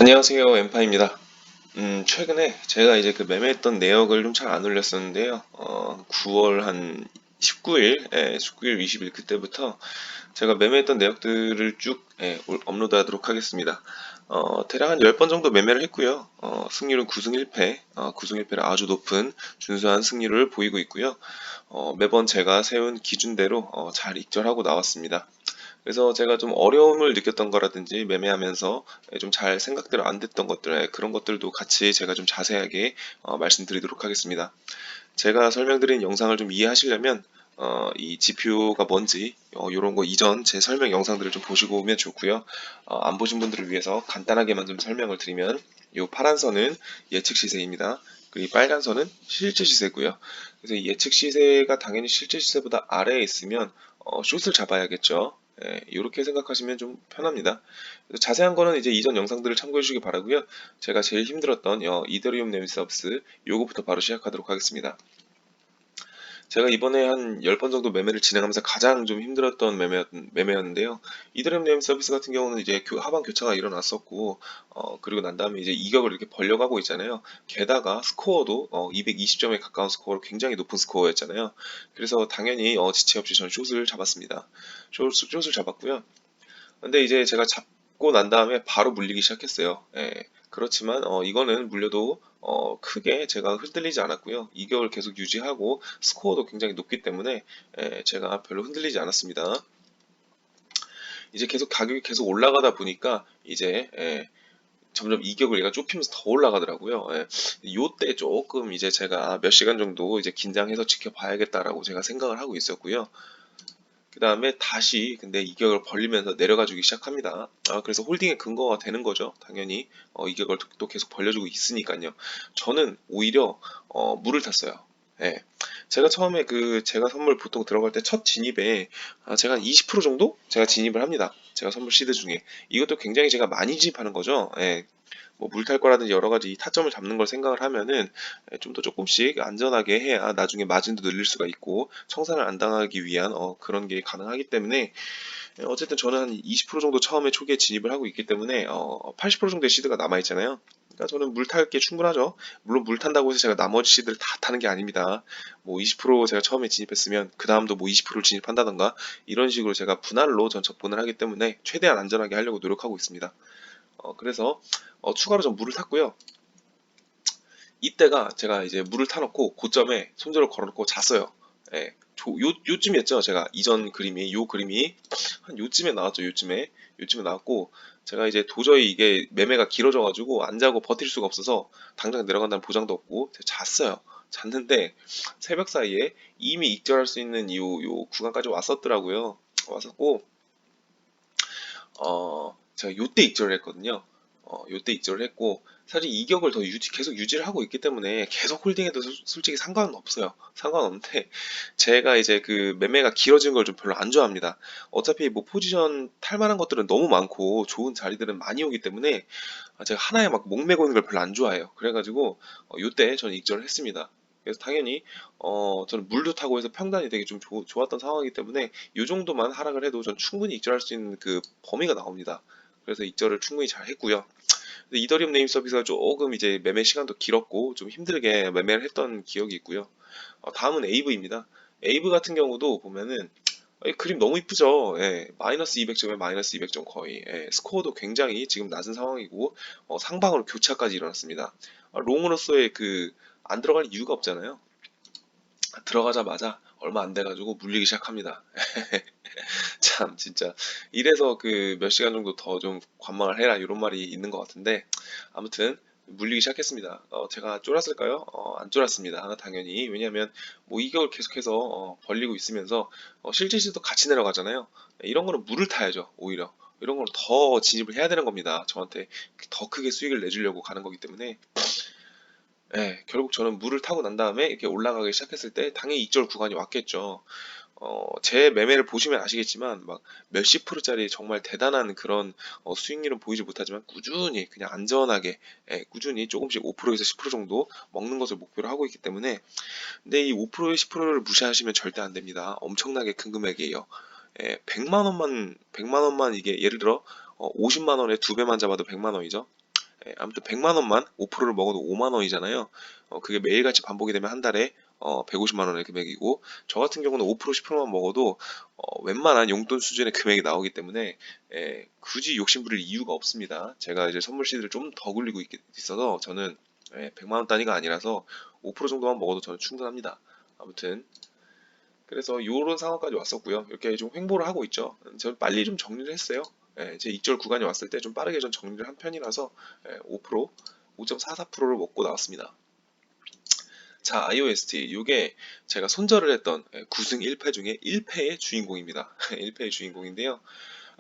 안녕하세요, 엠파입니다. 최근에 제가 이제 그 매매했던 내역을 좀 잘 안 올렸었는데요. 9월 한 19일, 19일, 20일 그때부터 제가 매매했던 내역들을 쭉 업로드하도록 하겠습니다. 대략 한 10번 정도 매매를 했고요. 승률은 9승 1패, 9승 1패를 아주 높은 준수한 승률을 보이고 있고요. 매번 제가 세운 기준대로 잘 익절하고 나왔습니다. 그래서 제가 좀 어려움을 느꼈던 거라든지 매매하면서 좀 잘 생각대로 안 됐던 것들, 그런 것들도 같이 제가 좀 자세하게 말씀드리도록 하겠습니다. 제가 설명드린 영상을 좀 이해하시려면 이 지표가 뭔지 이런 거 이전 제 설명 영상들을 좀 보시고 오면 좋고요. 안 보신 분들을 위해서 간단하게만 좀 설명을 드리면, 이 파란 선은 예측 시세입니다. 그리고 이 빨간 선은 실제 시세고요. 그래서 이 예측 시세가 당연히 실제 시세보다 아래에 있으면 숏을 잡아야겠죠. 이렇게 생각하시면 좀 편합니다. 그래서 자세한 거는 이제 이전 영상들을 참고해 주시기 바라고요. 제가 제일 힘들었던 이더리움 네임 서비스 요거부터 바로 시작하도록 하겠습니다. 제가 이번에 한 10번 정도 매매를 진행하면서 가장 좀 힘들었던 매매였는데요. 이더리움 네임 서비스 같은 경우는 이제 하방 교차가 일어났었고, 그리고 난 다음에 이제 이격을 이렇게 벌려가고 있잖아요. 게다가 스코어도 220점에 가까운 스코어로 굉장히 높은 스코어였잖아요. 그래서 당연히 지체 없이 전 숏을 잡았습니다. 숏을 잡았고요. 근데 이제 제가 잡고 난 다음에 바로 물리기 시작했어요. 그렇지만 이거는 물려도 크게 제가 흔들리지 않았고요. 2개월 계속 유지하고 스코어도 굉장히 높기 때문에 제가 별로 흔들리지 않았습니다. 이제 계속 가격이 계속 올라가다 보니까 이제 점점 이격을 얘가 좁히면서 더 올라가더라고요. 요때 조금 이제 제가 몇 시간 정도 이제 긴장해서 지켜봐야겠다라고 제가 생각을 하고 있었고요. 그 다음에 다시 근데 이격을 벌리면서 내려가주기 시작합니다. 그래서 홀딩의 근거가 되는 거죠. 당연히 이격을 또 계속 벌려주고 있으니까요. 저는 오히려 물을 탔어요. 예. 제가 처음에 제가 선물 보통 들어갈 때 첫 진입에 제가 한 20% 정도 제가 진입을 합니다. 제가 선물 시드 중에 이것도 굉장히 제가 많이 진입하는 거죠. 뭐 물탈 거라든지 여러 가지 이 타점을 잡는 걸 생각을 하면은 좀 더 조금씩 안전하게 해야 나중에 마진도 늘릴 수가 있고 청산을 안 당하기 위한 그런 게 가능하기 때문에, 어쨌든 저는 한 20% 정도 처음에 초기에 진입을 하고 있기 때문에 80% 정도의 시드가 남아 있잖아요. 그러니까 저는 물 탈 게 충분하죠. 물론 물 탄다고 해서 제가 나머지 시드를 다 타는 게 아닙니다. 뭐 20% 제가 처음에 진입했으면 그 다음도 뭐 20%를 진입한다던가 이런 식으로 제가 분할로 전 접근을 하기 때문에 최대한 안전하게 하려고 노력하고 있습니다. 그래서 추가로 전 물을 탔고요. 이때가 제가 이제 물을 타놓고 고점에 손절을 걸어놓고 잤어요. 요쯤이었죠. 제가 이전 그림이, 요 그림이 한 요쯤에 나왔죠. 요쯤에 나왔고, 제가 이제 도저히 이게 매매가 길어져가지고 안 자고 버틸 수가 없어서 당장 내려간다는 보장도 없고 제가 잤어요. 잤는데 새벽 사이에 이미 익절할 수 있는 요 구간까지 왔었더라고요. 왔었고, 제가 요때 익절을 했거든요. 요때 익절을 했고, 사실 이격을 더 계속 유지를 하고 있기 때문에 계속 홀딩해도 솔직히 상관은 없어요. 상관없는데, 제가 이제 그 매매가 길어진 걸 좀 별로 안 좋아합니다. 어차피 뭐 포지션 탈 만한 것들은 너무 많고, 좋은 자리들은 많이 오기 때문에, 제가 하나에 막 목매고 있는 걸 별로 안 좋아해요. 그래가지고, 요때 저는 익절을 했습니다. 그래서 당연히 저는 물도 타고 해서 평단이 되게 좀 좋았던 상황이기 때문에 요 정도만 하락을 해도 전 충분히 익절할 수 있는 그 범위가 나옵니다. 그래서 익절을 충분히 잘 했고요. 근데 이더리움 네임 서비스가 조금 이제 매매 시간도 길었고 좀 힘들게 매매를 했던 기억이 있고요. 다음은 에이브입니다. 에이브 같은 경우도 보면은 그림 너무 이쁘죠. 마이너스 200점에 마이너스 200점 거의. 스코어도 굉장히 지금 낮은 상황이고 상방으로 교차까지 일어났습니다. 롱으로서의 안 들어갈 이유가 없잖아요. 들어가자마자 얼마 안 돼가지고 물리기 시작합니다. 참 진짜 이래서 그 몇 시간 정도 더 좀 관망을 해라 이런 말이 있는 것 같은데, 아무튼 물리기 시작했습니다. 제가 쫄았을까요? 안 쫄았습니다. 당연히. 왜냐하면 뭐 이격을 계속해서 벌리고 있으면서 실제 시도 같이 내려가잖아요. 이런 거는 물을 타야죠. 오히려 이런 거는 더 진입을 해야 되는 겁니다. 저한테 더 크게 수익을 내주려고 가는 거기 때문에, 결국 저는 물을 타고 난 다음에 이렇게 올라가기 시작했을 때 당연히 익절 구간이 왔겠죠. 제 매매를 보시면 아시겠지만 막 몇십 프로짜리 정말 대단한 그런 수익률은 보이지 못하지만 꾸준히 그냥 안전하게, 꾸준히 조금씩 5%에서 10% 정도 먹는 것을 목표로 하고 있기 때문에, 근데 이 5%에 10%를 무시하시면 절대 안 됩니다. 엄청나게 큰 금액이에요. 100만 원만 이게 예를 들어 50만 원에 두 배만 잡아도 100만 원이죠. 아무튼 100만 원만 5%를 먹어도 5만 원이잖아요. 그게 매일같이 반복이 되면 한 달에 150만 원의 금액이고, 저 같은 경우는 5% 10%만 먹어도 웬만한 용돈 수준의 금액이 나오기 때문에 굳이 욕심 부릴 이유가 없습니다. 제가 이제 선물 시드를 좀 더 굴리고 있어서 저는 100만 원 단위가 아니라서 5% 정도만 먹어도 저는 충분합니다. 아무튼 그래서 요런 상황까지 왔었고요. 이렇게 좀 횡보를 하고 있죠. 저는 빨리 좀 정리를 했어요. 제 익절 구간이 왔을 때 좀 빠르게 좀 정리를 한 편이라서 5%, 5.44%를 먹고 나왔습니다. 자, IOST 요게 제가 손절을 했던 9승 1패 중에 1패의 주인공입니다. 1패의 주인공인데요.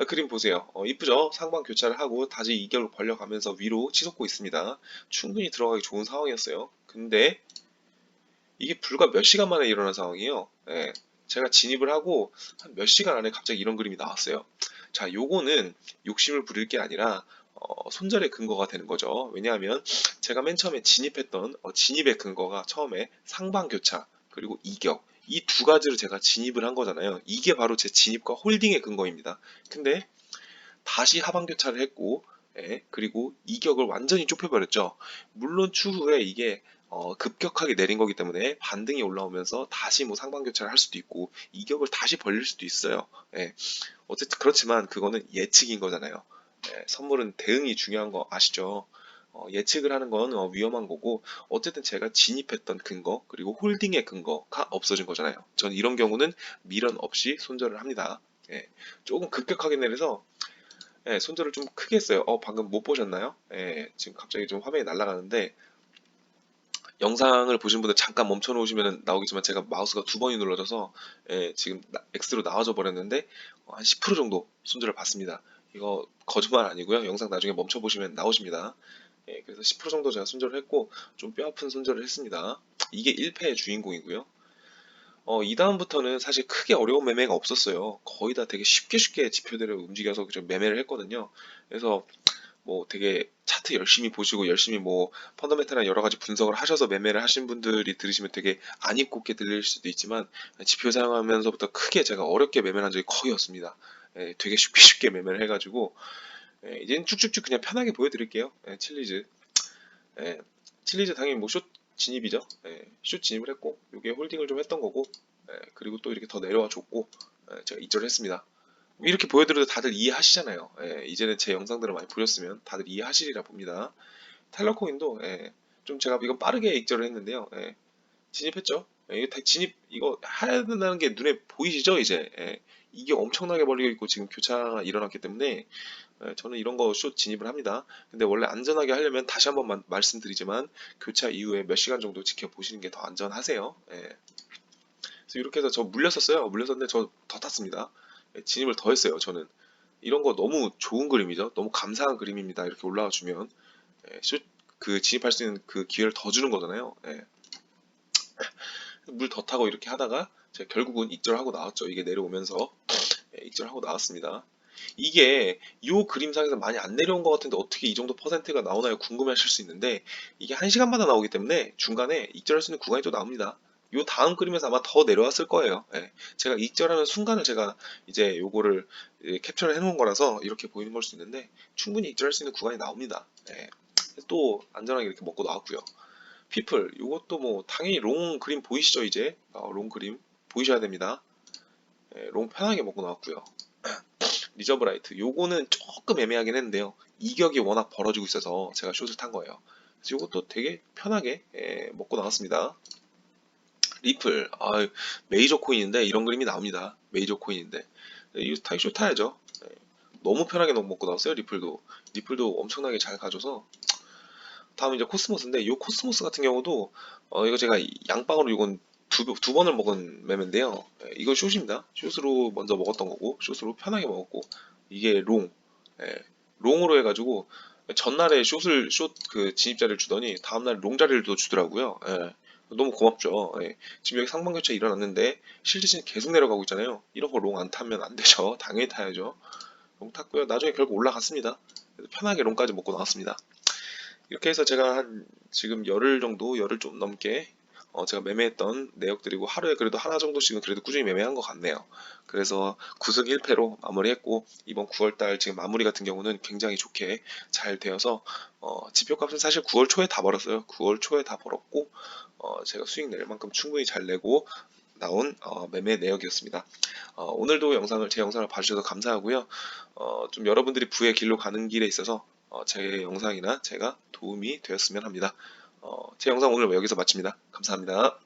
그림 보세요. 이쁘죠? 상방 교차를 하고 다시 2결로 벌려가면서 위로 치솟고 있습니다. 충분히 들어가기 좋은 상황이었어요. 근데 이게 불과 몇 시간 만에 일어난 상황이에요. 제가 진입을 하고 한 몇 시간 안에 갑자기 이런 그림이 나왔어요. 자, 요거는 욕심을 부릴 게 아니라 손절의 근거가 되는 거죠. 왜냐하면 제가 맨 처음에 진입했던 진입의 근거가 처음에 상방교차 그리고 이격, 이 두 가지로 제가 진입을 한 거잖아요. 이게 바로 제 진입과 홀딩의 근거입니다. 근데 다시 하방교차를 했고, 그리고 이격을 완전히 좁혀버렸죠. 물론 추후에 이게 급격하게 내린 거기 때문에 반등이 올라오면서 다시 뭐 상방교차를 할 수도 있고 이격을 다시 벌릴 수도 있어요. 어쨌든 그렇지만 그거는 예측인 거잖아요. 선물은 대응이 중요한 거 아시죠? 예측을 하는 건 위험한 거고, 어쨌든 제가 진입했던 근거 그리고 홀딩의 근거가 없어진 거잖아요. 전 이런 경우는 미련 없이 손절을 합니다. 조금 급격하게 내려서 손절을 좀 크게 했어요. 방금 못 보셨나요? 지금 갑자기 좀 화면이 날아가는데, 영상을 보신 분들 잠깐 멈춰 놓으시면 나오겠지만 제가 마우스가 두 번이 눌러져서 지금 X로 나와져 버렸는데 한 10% 정도 손절을 받습니다. 이거 거짓말 아니고요. 영상 나중에 멈춰 보시면 나오십니다. 그래서 10% 정도 제가 손절을 했고 좀 뼈아픈 손절을 했습니다. 이게 1패의 주인공이고요. 이 다음부터는 사실 크게 어려운 매매가 없었어요. 거의 다 되게 쉽게 쉽게 지표대로 움직여서 좀 매매를 했거든요. 그래서 뭐 되게 차트 열심히 보시고 열심히 뭐 펀더멘탈한 여러 가지 분석을 하셔서 매매를 하신 분들이 들으시면 되게 안 입곱게 들릴 수도 있지만, 지표 사용하면서부터 크게 제가 어렵게 매매를 한 적이 거의 없습니다. 되게 쉽게 쉽게 매매를 해가지고 이제는 쭉쭉쭉 그냥 편하게 보여드릴게요. 칠리즈. 예, 칠리즈 당연히 뭐 숏 진입이죠. 숏 진입을 했고 요게 홀딩을 좀 했던 거고, 그리고 또 이렇게 더 내려와 줬고 제가 이절을 했습니다. 이렇게 보여드려도 다들 이해하시잖아요. 이제는 제 영상들을 많이 보셨으면 다들 이해하시리라 봅니다. 텔러코인도 좀 제가 이건 빠르게 익절을 했는데요. 진입했죠. 이거 진입 이거 해야 된다는 게 눈에 보이시죠? 이제 이게 엄청나게 벌리고 있고 지금 교차가 일어났기 때문에 저는 이런 거 숏 진입을 합니다. 근데 원래 안전하게 하려면 다시 한번 말씀드리지만 교차 이후에 몇 시간 정도 지켜보시는 게 더 안전하세요. 그래서 이렇게 해서 저 물렸었어요. 물렸었는데 저 더 탔습니다. 진입을 더 했어요. 저는 이런 거 너무 좋은 그림이죠. 너무 감사한 그림입니다. 이렇게 올라와 주면 그 진입할 수 있는 그 기회를 더 주는 거잖아요. 물 더 타고 이렇게 하다가 제가 결국은 익절하고 나왔죠. 이게 내려오면서 익절하고 나왔습니다. 이게 요 그림상에서 많이 안 내려온 것 같은데 어떻게 이 정도 퍼센트가 나오나요? 궁금해하실 수 있는데 이게 1시간마다 나오기 때문에 중간에 익절할 수 있는 구간이 또 나옵니다. 요 다음 그림에서 아마 더 내려왔을 거예요. 제가 익절하는 순간을 제가 이제 요거를 캡처를 해놓은 거라서 이렇게 보이는 걸 수 있는데 충분히 익절할 수 있는 구간이 나옵니다. 또 안전하게 이렇게 먹고 나왔고요. 피플 요것도 뭐 당연히 롱 그림 보이시죠? 이제 롱 그림 보이셔야 됩니다. 롱 편하게 먹고 나왔고요. 리저브라이트 요거는 조금 애매하긴 했는데요. 이격이 워낙 벌어지고 있어서 제가 숏을 탄 거예요. 그래서 요것도 되게 편하게 먹고 나왔습니다. 리플 메이저 코인인데 이런 그림이 나옵니다. 메이저 코인인데 이거 숏 타야죠. 너무 편하게 먹고 나왔어요. 리플도 엄청나게 잘 가져서. 다음 이제 코스모스인데 이 코스모스 같은 경우도 이거 제가 양방으로 이건 두 번을 먹은 매매인데요. 이건 숏입니다. 숏으로 먼저 먹었던 거고 숏으로 편하게 먹었고 이게 롱으로 해가지고 전날에 숏 그 진입 자리를 주더니 다음날 롱 자리를 또 주더라고요. 너무 고맙죠. 지금 여기 상방 교체 일어났는데 실드신 계속 내려가고 있잖아요. 이런 거 롱 안 타면 안 되죠. 당연히 타야죠. 롱 탔고요. 나중에 결국 올라갔습니다. 편하게 롱까지 먹고 나왔습니다. 이렇게 해서 제가 한 지금 열흘 좀 넘게 제가 매매했던 내역들이고 하루에 그래도 하나 정도씩은 그래도 꾸준히 매매한 것 같네요. 그래서 9승 1패로 마무리했고 이번 9월달 지금 마무리 같은 경우는 굉장히 좋게 잘 되어서 지표값은 사실 9월 초에 다 벌었어요. 9월 초에 다 벌었고 제가 수익 낼 만큼 충분히 잘 내고 나온 매매 내역이었습니다. 오늘도 제 영상을 봐주셔서 감사하고요. 좀 여러분들이 부의 길로 가는 길에 있어서 제 영상이나 제가 도움이 되었으면 합니다. 제 영상 오늘 여기서 마칩니다. 감사합니다.